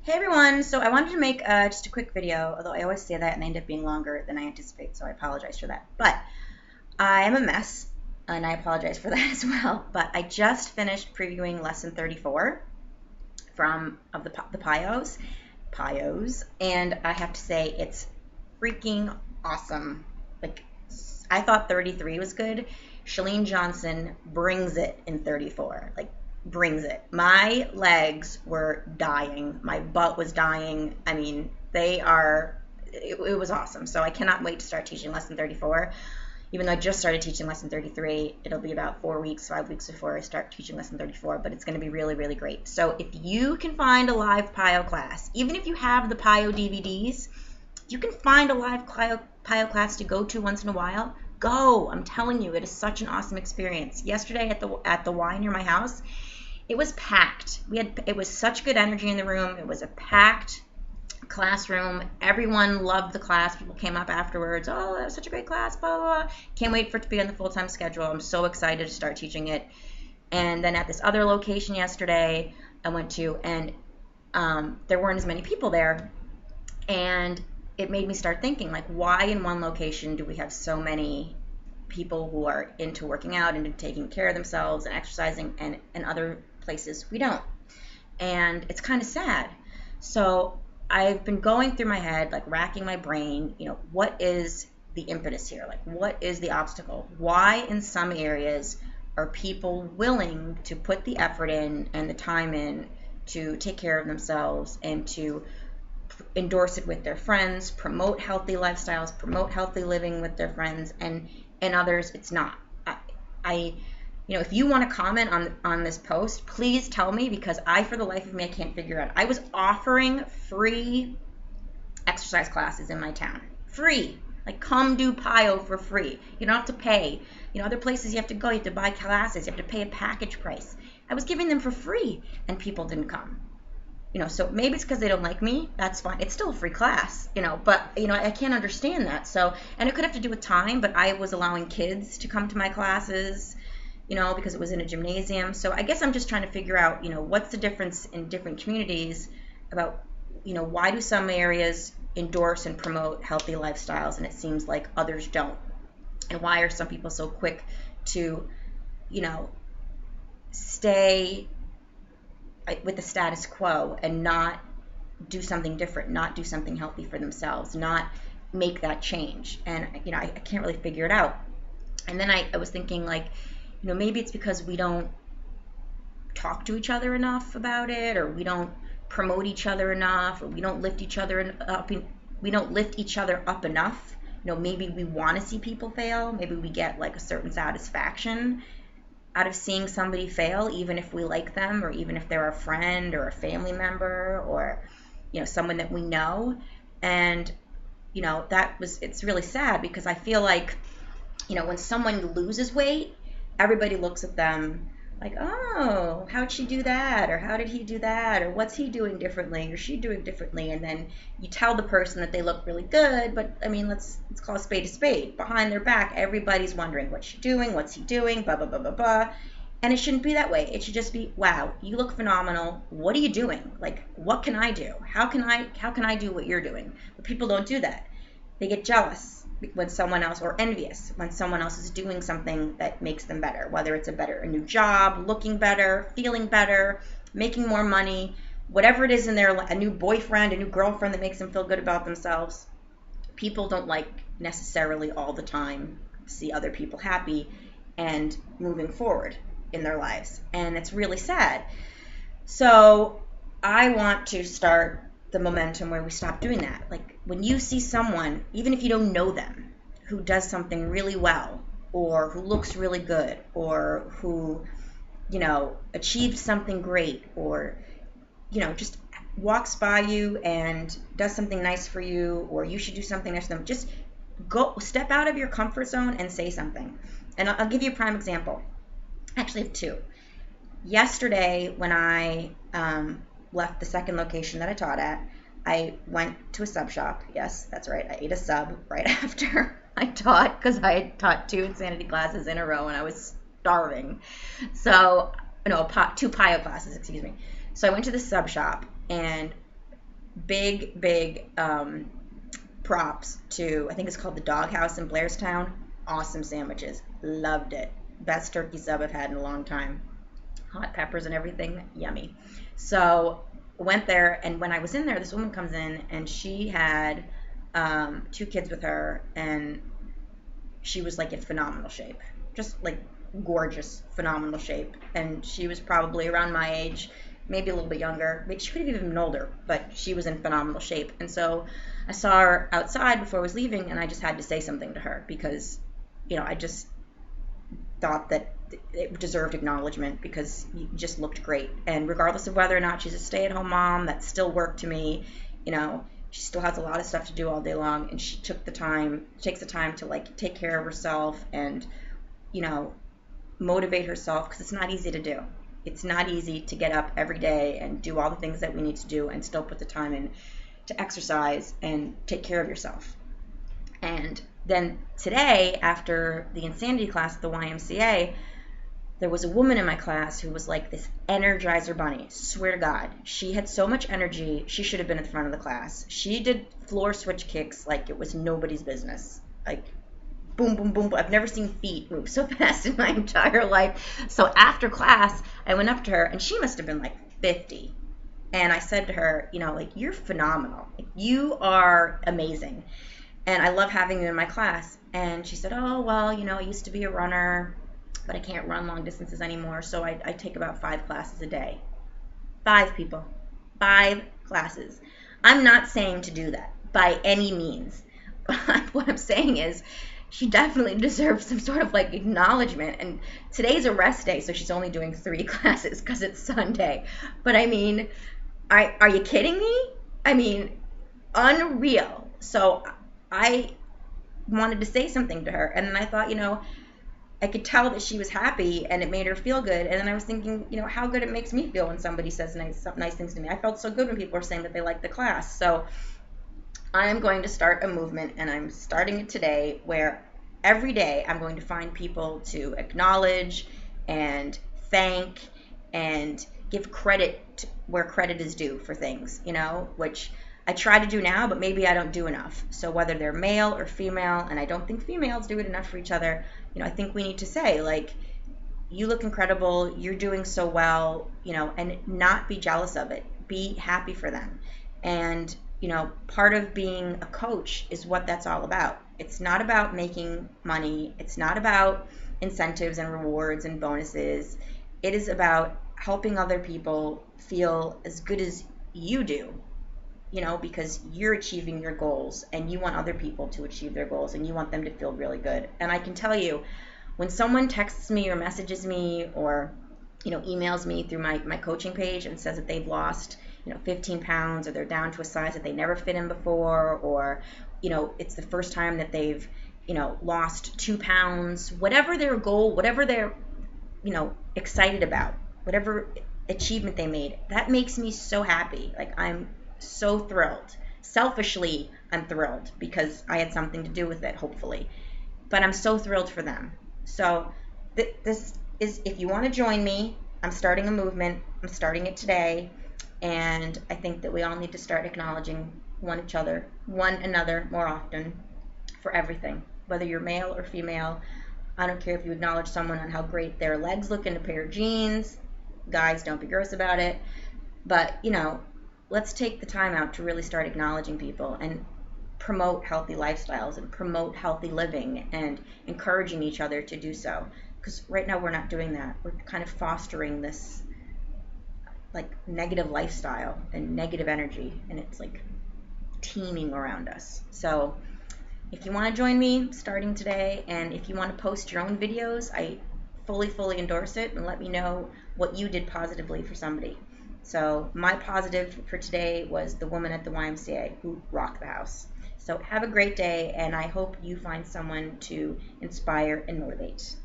Hey everyone, so I wanted to make just a quick video, although I always say that and they end up being longer than I anticipate, so I apologize for that. But I am a mess, and I apologize for that as well. But I just finished previewing lesson 34 of the Pios, and I have to say it's freaking awesome. Like, I thought 33 was good. Chalene Johnson brings it in 34. Like, brings it. My legs were dying. My butt was dying. I mean, it was awesome. So I cannot wait to start teaching lesson 34. Even though I just started teaching lesson 33, it'll be about 4 weeks, 5 weeks before I start teaching lesson 34, but it's going to be really, really great. So if you can find a live Pio class, even if you have the Pio DVDs, if you can find a live Pio class to go to once in a while, go. I'm telling you, it is such an awesome experience. Yesterday at the Y near my house, it was packed. It was such good energy in the room. It was a packed classroom. Everyone loved the class. People came up afterwards. Oh, that was such a great class, blah, blah, blah. Can't wait for it to be on the full-time schedule. I'm so excited to start teaching it. And then at this other location yesterday I went to, and there weren't as many people there. And it made me start thinking, like, why in one location do we have so many people who are into working out and into taking care of themselves and exercising, and in other places we don't? And it's kind of sad. So I've been going through my head, like racking my brain, what is the impetus here? Like, what is the obstacle? Why in some areas are people willing to put the effort in and the time in to take care of themselves and to endorse it with their friends, promote healthy lifestyles, promote healthy living with their friends, and others it's not? If you want to comment on this post, please tell me, because for the life of me, I can't figure out. I was offering free exercise classes in my town. Free. Like, come do Pio for free. You don't have to pay. Other places you have to go, you have to buy classes, you have to pay a package price. I was giving them for free, and people didn't come. So maybe it's because they don't like me. That's fine. It's still a free class, but, I can't understand that. So, and it could have to do with time, but I was allowing kids to come to my classes, because it was in a gymnasium. So I guess I'm just trying to figure out, what's the difference in different communities about, why do some areas endorse and promote healthy lifestyles and it seems like others don't? And why are some people so quick to, stay with the status quo and not do something different, not do something healthy for themselves, not make that change? And, I can't really figure it out. And then I was thinking, like, maybe it's because we don't talk to each other enough about it, or we don't promote each other enough, or we don't lift each other up. We don't lift each other up enough. Maybe we want to see people fail. Maybe we get like a certain satisfaction out of seeing somebody fail, even if we like them, or even if they're a friend or a family member, or someone that we know. And it's really sad, because I feel like when someone loses weight, everybody looks at them like, oh, how'd she do that? Or how did he do that? Or what's he doing differently? Or she doing differently? And then you tell the person that they look really good, but I mean, let's call a spade. Behind their back, everybody's wondering, what's she doing? What's he doing? Blah, blah, blah, blah, blah. And it shouldn't be that way. It should just be, wow, you look phenomenal. What are you doing? Like, what can I do? How can I do what you're doing? But people don't do that. They get jealous when someone else, or envious when someone else is doing something that makes them better, whether it's a new job, looking better, feeling better, making more money, whatever it is in their, a new boyfriend, a new girlfriend that makes them feel good about themselves. People don't like necessarily all the time see other people happy and moving forward in their lives, and it's really sad. So I want to start the momentum where we stop doing that. Like, when you see someone, even if you don't know them, who does something really well, or who looks really good, or who, achieved something great, or, just walks by you and does something nice for you, or you should do something nice for them, just go step out of your comfort zone and say something. And I'll give you a prime example. I actually have two. Yesterday, when I left the second location that I taught at, I went to a sub shop. Yes, that's right. I ate a sub right after I taught, because I had taught 2 insanity classes in a row and I was starving. So, no, 2 Pio classes, excuse me. So I went to the sub shop, and big props to, I think it's called the Dog House in Blairstown. Awesome sandwiches. Loved it. Best turkey sub I've had in a long time. Hot peppers and everything. Yummy. So went there, and when I was in there, this woman comes in, and she had 2 kids with her, and she was like in phenomenal shape. Just like gorgeous, phenomenal shape. And she was probably around my age, maybe a little bit younger. Maybe she could have even been older, but she was in phenomenal shape. And so I saw her outside before I was leaving, and I just had to say something to her because, I just thought that it deserved acknowledgement because you just looked great. And regardless of whether or not she's a stay-at-home mom, that still worked to me. She still has a lot of stuff to do all day long, and she takes the time to like take care of herself and, motivate herself, because it's not easy to do. It's not easy to get up every day and do all the things that we need to do and still put the time in to exercise and take care of yourself. And then today, after the insanity class at the YMCA, there was a woman in my class who was like this energizer bunny. Swear to God. She had so much energy. She should have been at the front of the class. She did floor switch kicks like it was nobody's business. Like, boom, boom, boom. I've never seen feet move so fast in my entire life. So after class, I went up to her, and she must have been like 50. And I said to her, you're phenomenal. Like, you are amazing. And I love having you in my class. And she said, oh, well, I used to be a runner, but I can't run long distances anymore, so I take about 5 classes a day. 5 people. 5 classes. I'm not saying to do that by any means. What I'm saying is she definitely deserves some sort of like acknowledgement. And today's a rest day, so she's only doing 3 classes because it's Sunday. But I mean, are you kidding me? I mean, unreal. So I wanted to say something to her, and then I thought, I could tell that she was happy and it made her feel good. And then I was thinking, how good it makes me feel when somebody says nice things to me. I felt so good when people were saying that they liked the class. So I am going to start a movement, and I'm starting it today, where every day I'm going to find people to acknowledge and thank and give credit where credit is due for things, which I try to do now, but maybe I don't do enough. So whether they're male or female, and I don't think females do it enough for each other, I think we need to say, like, you look incredible, you're doing so well, and not be jealous of it. Be happy for them. And, part of being a coach is what that's all about. It's not about making money. It's not about incentives and rewards and bonuses. It is about helping other people feel as good as you do. Because you're achieving your goals, and you want other people to achieve their goals, and you want them to feel really good. And I can tell you, when someone texts me or messages me or, emails me through my coaching page and says that they've lost, 15 pounds, or they're down to a size that they never fit in before, or, it's the first time that they've, lost 2 pounds, whatever their goal, whatever they're, excited about, whatever achievement they made, that makes me so happy. Like, I'm so thrilled. Selfishly, I'm thrilled because I had something to do with it, hopefully. But I'm so thrilled for them. So this is, if you want to join me, I'm starting a movement. I'm starting it today. And I think that we all need to start acknowledging one another more often for everything. Whether you're male or female, I don't care if you acknowledge someone on how great their legs look in a pair of jeans. Guys, don't be gross about it. But, let's take the time out to really start acknowledging people and promote healthy lifestyles and promote healthy living and encouraging each other to do so. Because right now we're not doing that. We're kind of fostering this like negative lifestyle and negative energy, and it's like teeming around us. So if you want to join me starting today, and if you want to post your own videos, I fully endorse it, and let me know what you did positively for somebody. So my positive for today was the woman at the YMCA who rocked the house. So have a great day, and I hope you find someone to inspire and motivate.